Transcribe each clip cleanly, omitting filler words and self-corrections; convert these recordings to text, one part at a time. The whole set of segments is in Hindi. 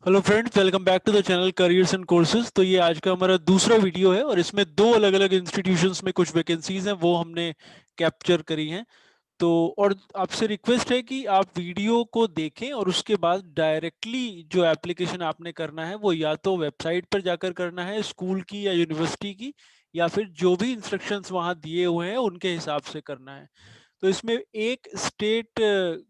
Hello friends, welcome back to the channel careers and courses. तो ये आज का हमारा दूसरा वीडियो है और इसमें दो अलग अलग इंस्टीट्यूशंस में कुछ वैकेंसीज हैं वो हमने कैप्चर करी हैं। तो और आपसे रिक्वेस्ट है कि आप वीडियो को देखें और उसके बाद डायरेक्टली जो एप्लीकेशन आपने करना है वो या तो वेबसाइट पर जाकर करना है स्कूल की या यूनिवर्सिटी की, या फिर जो भी इंस्ट्रक्शंस वहाँ दिए हुए हैं उनके हिसाब से करना है। तो इसमें एक स्टेट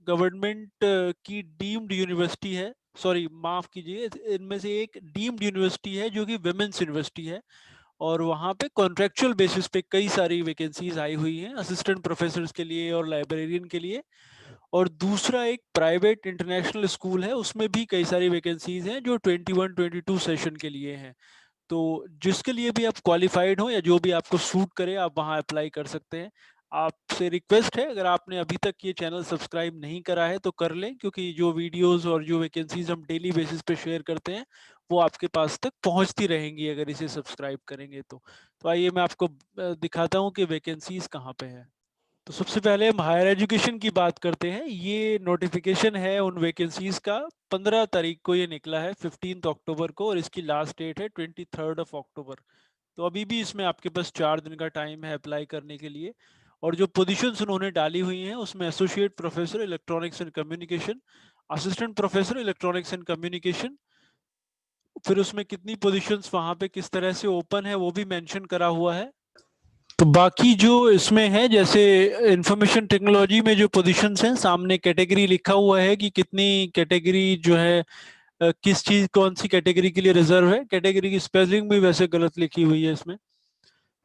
गवर्नमेंट की डीम्ड यूनिवर्सिटी है, सॉरी माफ कीजिए, इनमें से एक डीम्ड यूनिवर्सिटी है जो कि विमेंस यूनिवर्सिटी है। और वहाँ पे कॉन्ट्रेक्चुअल बेसिस पे कई सारी वैकेंसीज आई हुई हैं असिस्टेंट प्रोफेसर के लिए और लाइब्रेरियन के लिए। और दूसरा एक प्राइवेट इंटरनेशनल स्कूल है, उसमें भी कई सारी वैकेंसीज हैं जो 21-22 सेशन के लिए हैं। तो जिसके लिए भी आप क्वालिफाइड हो या जो भी आपको सूट करे आप वहाँ अप्लाई कर सकते हैं। आपसे रिक्वेस्ट है, अगर आपने अभी तक ये चैनल सब्सक्राइब नहीं करा है तो कर लें, क्योंकि जो वीडियोस और जो वैकेंसीज हम डेली बेसिस पे शेयर करते हैं वो आपके पास तक पहुंचती रहेंगी अगर इसे सब्सक्राइब करेंगे तो आइए मैं आपको दिखाता हूँ कि वैकेंसीज कहाँ पे है। तो सबसे पहले हम हायर एजुकेशन की बात करते हैं। ये नोटिफिकेशन है उन वैकेंसीज का, 15 तारीख को ये निकला है, 15 अक्टूबर को, और इसकी लास्ट डेट है 23 अक्टूबर। तो अभी भी इसमें आपके पास 4 दिन का टाइम है अप्लाई करने के लिए। और जो पोजीशंस उन्होंने डाली हुई हैं उसमें associate professor electronics and communication, assistant professor electronics and communication, फिर उसमें कितनी पोजीशंस वहां पे किस तरह से ओपन है वो भी मेंशन करा हुआ है। तो बाकी जो इसमें है, जैसे इंफॉर्मेशन टेक्नोलॉजी में जो पोजीशंस हैं सामने कैटेगरी लिखा हुआ है कि कितनी कैटेगरी जो है, किस चीज कौन सी कैटेगरी के लिए रिजर्व है। कैटेगरी की स्पेलिंग भी वैसे गलत लिखी हुई है इसमें।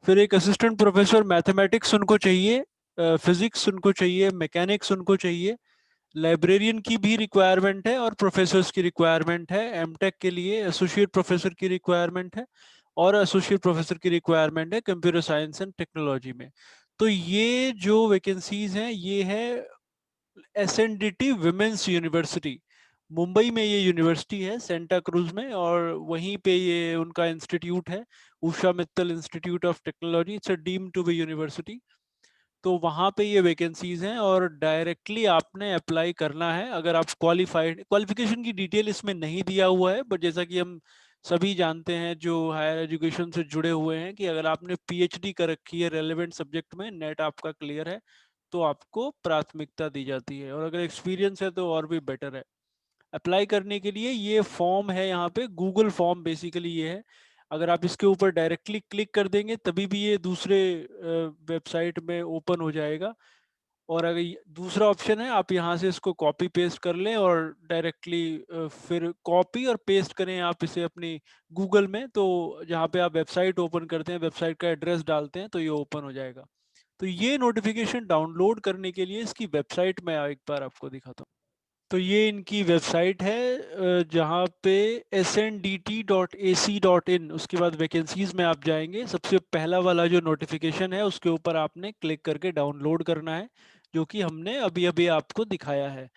फिर एक असिस्टेंट प्रोफेसर मैथमेटिक्स उनको चाहिए, फिजिक्स उनको चाहिए, मैकेनिक्स उनको चाहिए, लाइब्रेरियन की भी रिक्वायरमेंट है और प्रोफेसर्स की रिक्वायरमेंट है। एमटेक के लिए एसोसिएट प्रोफेसर की रिक्वायरमेंट है और एसोसिएट प्रोफेसर की रिक्वायरमेंट है कंप्यूटर साइंस एंड टेक्नोलॉजी में। तो ये जो वैकेंसीज हैं ये है एसएनडीटी विमेंस यूनिवर्सिटी, मुंबई में ये यूनिवर्सिटी है सेंटा क्रूज में, और वहीं पे ये उनका इंस्टीट्यूट है, Usha Mittal institute of technology. It's a deem to be university. तो वहाँ पे ये वैकेंसीज हैं और डायरेक्टली आपने अप्लाई करना है अगर आप क्वालिफाइड। क्वालिफिकेशन की डिटेल इसमें नहीं दिया हुआ है, बट जैसा कि हम सभी जानते हैं जो हायर एजुकेशन से जुड़े हुए हैं कि अगर आपने पीएचडी कर रखी है रेलेवेंट सब्जेक्ट में, नेट आपका क्लियर है, तो आपको प्राथमिकता दी जाती है, और अगर एक्सपीरियंस है तो और भी बेटर है। अप्लाई करने के लिए ये फॉर्म है, यहाँ पे गूगल फॉर्म बेसिकली ये है। अगर आप इसके ऊपर डायरेक्टली क्लिक कर देंगे तभी भी ये दूसरे वेबसाइट में ओपन हो जाएगा। और अगर दूसरा ऑप्शन है, आप यहाँ से इसको कॉपी पेस्ट कर लें और डायरेक्टली फिर कॉपी और पेस्ट करें आप इसे अपनी गूगल में, तो जहाँ पे आप वेबसाइट ओपन करते हैं वेबसाइट का एड्रेस डालते हैं तो ये ओपन हो जाएगा। तो ये नोटिफिकेशन डाउनलोड करने के लिए इसकी वेबसाइट मैं एक बार आपको दिखाता हूँ। तो ये इनकी वेबसाइट है, जहाँ पे sndt.ac.in, उसके बाद वैकेंसीज में आप जाएंगे, सबसे पहला वाला जो नोटिफिकेशन है उसके ऊपर आपने क्लिक करके डाउनलोड करना है, जो कि हमने अभी अभी आपको दिखाया है।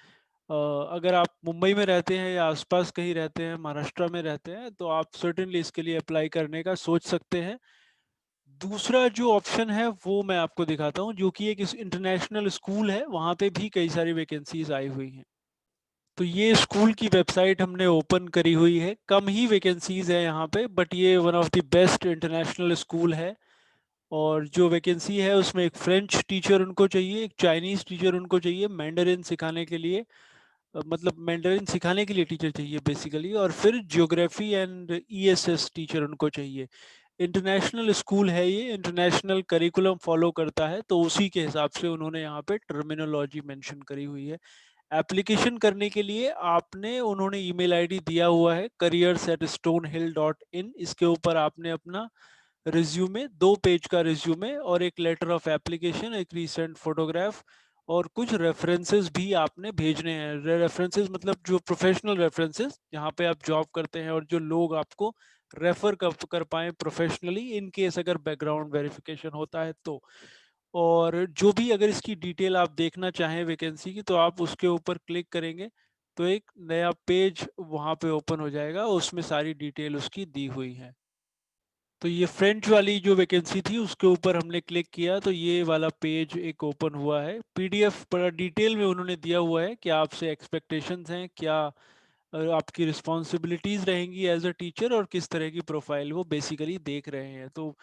अगर आप मुंबई में रहते हैं या आसपास कहीं रहते हैं, महाराष्ट्र में रहते हैं, तो आप सर्टेनली इसके लिए अप्लाई करने का सोच सकते हैं। दूसरा जो ऑप्शन है वो मैं आपको दिखाता हूँ, जो कि एक इंटरनेशनल स्कूल है, वहाँ पे भी कई सारी वैकेंसीज आई हुई हैं। तो ये स्कूल की वेबसाइट हमने ओपन करी हुई है, कम ही वैकेंसीज है यहाँ पे, बट ये one of the best international school है। और जो वैकेंसी है उसमें एक फ्रेंच टीचर उनको चाहिए, एक चाइनीज टीचर उनको चाहिए मैंडरिन सिखाने के लिए, मतलब मैंडरिन सिखाने के लिए टीचर चाहिए बेसिकली, और फिर ज्योग्राफी एंड ईएसएस टीचर उनको चाहिए। इंटरनेशनल स्कूल है, ये इंटरनेशनल करिकुलम फॉलो करता है, तो उसी के हिसाब से उन्होंने यहाँ पे टर्मिनोलॉजी मेंशन करी हुई है। एप्लीकेशन करने के लिए आपने, उन्होंने ईमेल आईडी दिया हुआ है careers@stonehill.in, इसके ऊपर आपने अपना रिज्यूमे, 2 पेज का रिज्यूमे और एक लेटर ऑफ एप्लीकेशन, एक रीसेंट फोटोग्राफ और कुछ रेफरेंसेस भी आपने भेजने हैं। रेफरेंसेस मतलब जो प्रोफेशनल रेफरेंसेस जहाँ पे आप जॉब करते हैं और जो लोग आपको रेफर कर पाए प्रोफेशनली, इन केस अगर बैकग्राउंड वेरिफिकेशन होता है तो। और जो भी अगर इसकी डिटेल आप देखना चाहें वैकेंसी की, तो आप उसके ऊपर क्लिक करेंगे तो एक नया पेज वहाँ पे ओपन हो जाएगा, उसमें सारी डिटेल उसकी दी हुई है। तो ये फ्रेंच वाली जो वैकेंसी थी उसके ऊपर हमने क्लिक किया तो ये वाला पेज एक ओपन हुआ है। पीडीएफ बड़ा डिटेल में उन्होंने दिया हुआ है कि आपसे एक्सपेक्टेशंस हैं क्या, आपकी रिस्पॉन्सिबिलिटीज रहेंगी एज अ टीचर और किस तरह की प्रोफाइल वो बेसिकली देख रहे हैं। तो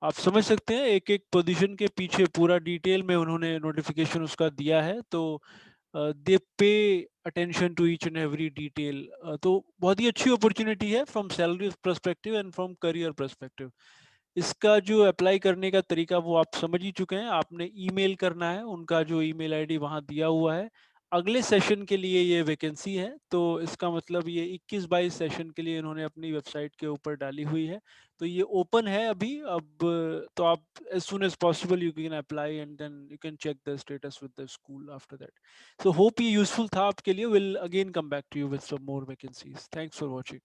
आप समझ सकते हैं एक एक पोजीशन के पीछे पूरा डिटेल में उन्होंने नोटिफिकेशन उसका दिया है। तो they pay attention to each and every detail. तो बहुत ही अच्छी अपॉर्चुनिटी है from salary perspective and from career perspective. इसका जो अप्लाई करने का तरीका वो आप समझ ही चुके हैं। आपने ईमेल करना है, उनका जो ईमेल आईडी वहाँ दिया हुआ है। अगले सेशन के लिए ये वैकेंसी है, तो इसका मतलब ये 21-22 सेशन के लिए इन्होंने अपनी वेबसाइट के ऊपर डाली हुई है। तो ये ओपन है अभी। अब तो आप as soon as possible you can apply and then you can check the status with the school after that. So hope ये यूजफुल था आपके लिए। Will again come back to you with some more vacancies. Thanks for watching.